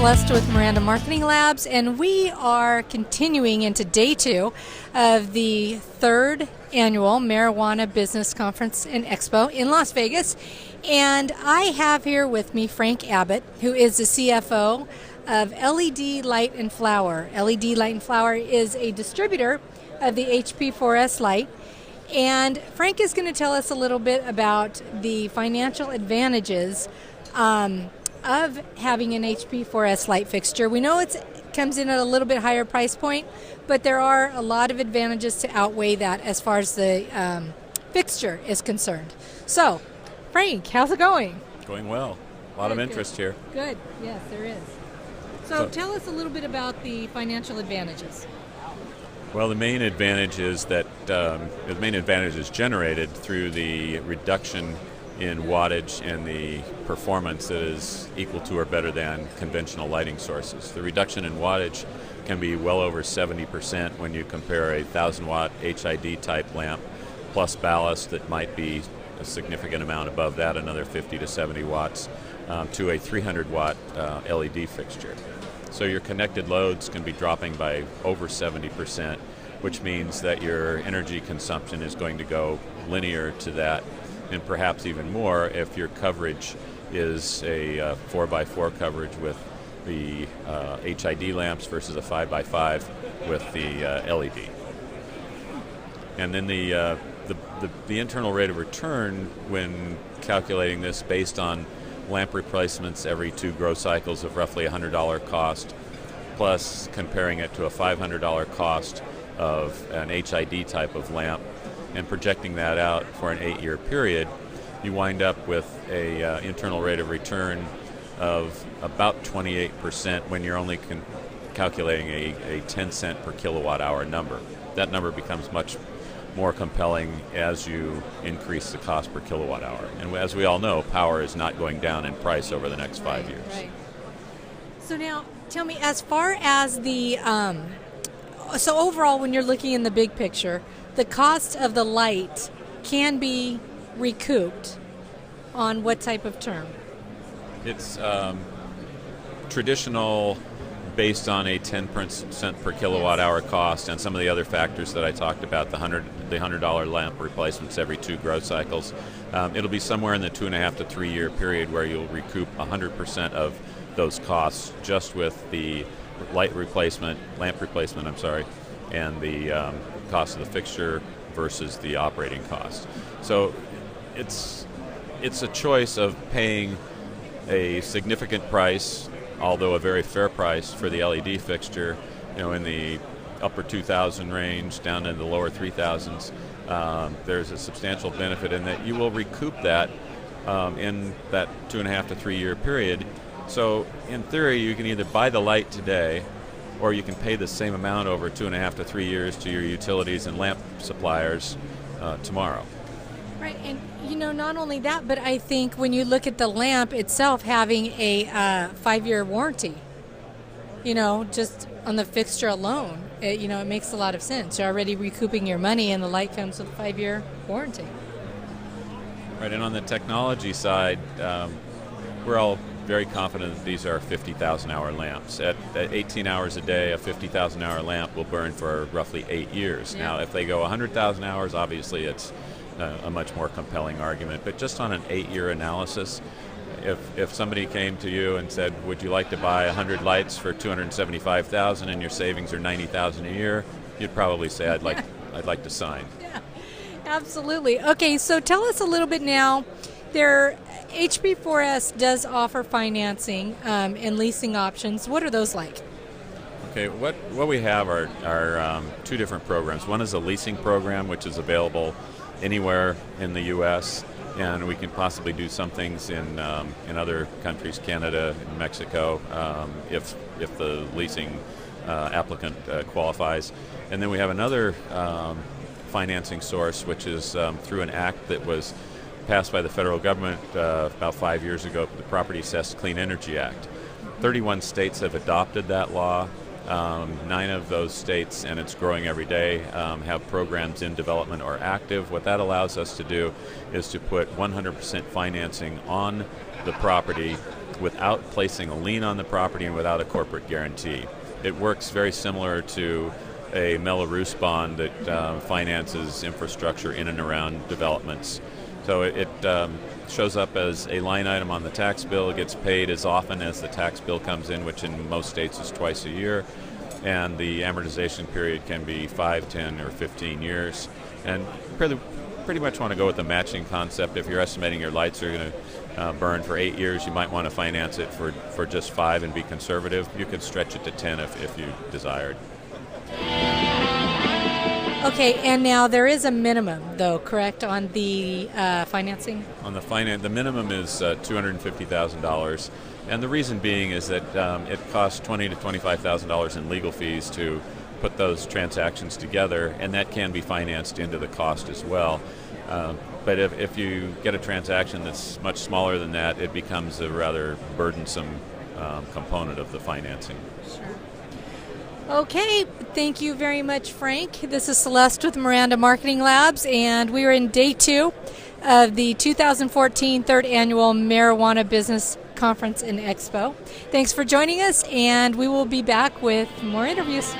Celeste with Miranda Marketing Labs, and we are continuing into day 2 of the 3rd annual Marijuana Business Conference and Expo in Las Vegas. And I have here with me Frank Abbott, who is the CFO of LED Light and Flower. LED Light and Flower is a distributor of the HP4S light. And Frank is going to tell us a little bit about the financial advantages of having an HP4S light fixture. We know it comes in at a little bit higher price point, but there are a lot of advantages to outweigh that as far as the fixture is concerned. So, Frank, how's it going? Going well. A lot of interest here. Good. Yes, there is. So tell us a little bit about the financial advantages. Well, the main advantage is that the main advantage is generated through the reduction in wattage and the performance that is equal to or better than conventional lighting sources. The reduction in wattage can be well over 70% when you compare a 1,000-watt HID type lamp plus ballast that might be a significant amount above that, another 50 to 70 watts, to a 300-watt LED fixture. So your connected loads can be dropping by over 70%, which means that your energy consumption is going to go linear to that, and perhaps even more if your coverage is a 4x4 coverage with the HID lamps versus a 5x5 with the LED. And then the internal rate of return when calculating this based on lamp replacements every 2 grow cycles of roughly $100 cost, plus comparing it to a $500 cost of an HID type of lamp, and projecting that out for an 8-year period, you wind up with a internal rate of return of about 28% when you're only calculating a 10 cent per kilowatt hour number. That number becomes much more compelling as you increase the cost per kilowatt hour. And as we all know, power is not going down in price over the next 5 years. Right. So now, tell me, as far as the, so overall when you're looking in the big picture, the cost of the light can be recouped on what type of term? It's traditional, based on a 10 cent per kilowatt hour cost, and some of the other factors that I talked about, the $100 lamp replacements every 2 growth cycles. It'll be somewhere in the 2.5 to 3 year period where you'll recoup 100% of those costs just with the lamp replacement, and the cost of the fixture versus the operating cost. So it's a choice of paying a significant price, although a very fair price, for the LED fixture, in the upper 2,000 range down in the lower 3,000s. There's a substantial benefit in that you will recoup that in that 2.5 to 3 year period. So in theory, you can either buy the light today, or you can pay the same amount over 2.5 to 3 years to your utilities and lamp suppliers tomorrow. Right, and not only that, but I think when you look at the lamp itself having a 5-year warranty, just on the fixture alone, it makes a lot of sense. You're already recouping your money, and the light comes with a 5-year warranty. Right, and on the technology side, we're all very confident that these are 50,000-hour lamps. At 18 hours a day, a 50,000-hour lamp will burn for roughly 8 years. Yeah. Now, if they go 100,000 hours, obviously it's a much more compelling argument. But just on an 8-year analysis, if somebody came to you and said, would you like to buy 100 lights for $275,000 and your savings are $90,000 a year, you'd probably say, I'd like to sign. Yeah, absolutely. Okay, so tell us a little bit now. Their HP4S does offer financing and leasing options. What are those like? Okay, what we have are 2 different programs. One is a leasing program, which is available anywhere in the U.S., and we can possibly do some things in other countries, Canada and Mexico, if the leasing applicant qualifies. And then we have another financing source, which is through an act that was passed by the federal government about 5 years ago, the Property Assessed Clean Energy Act. 31 states have adopted that law. 9 of those states, and it's growing every day, have programs in development or active. What that allows us to do is to put 100% financing on the property without placing a lien on the property and without a corporate guarantee. It works very similar to a Mello-Roos bond that finances infrastructure in and around developments. So it shows up as a line item on the tax bill. It gets paid as often as the tax bill comes in, which in most states is twice a year. And the amortization period can be 5, 10, or 15 years. And pretty much want to go with the matching concept. If you're estimating your lights are going to burn for 8 years, you might want to finance it for just 5 and be conservative. You could stretch it to 10 if you desired. Okay, and now there is a minimum, though, correct, on the financing? On the the minimum is $250,000, and the reason being is that it costs $20,000 to $25,000 in legal fees to put those transactions together, and that can be financed into the cost as well. But if you get a transaction that's much smaller than that, it becomes a rather burdensome component of the financing. Sure. Okay, thank you very much, Frank. This is Celeste with Miranda Marketing Labs, and we are in day 2 of the 2014 third annual Marijuana Business Conference and Expo. Thanks for joining us, and we will be back with more interviews.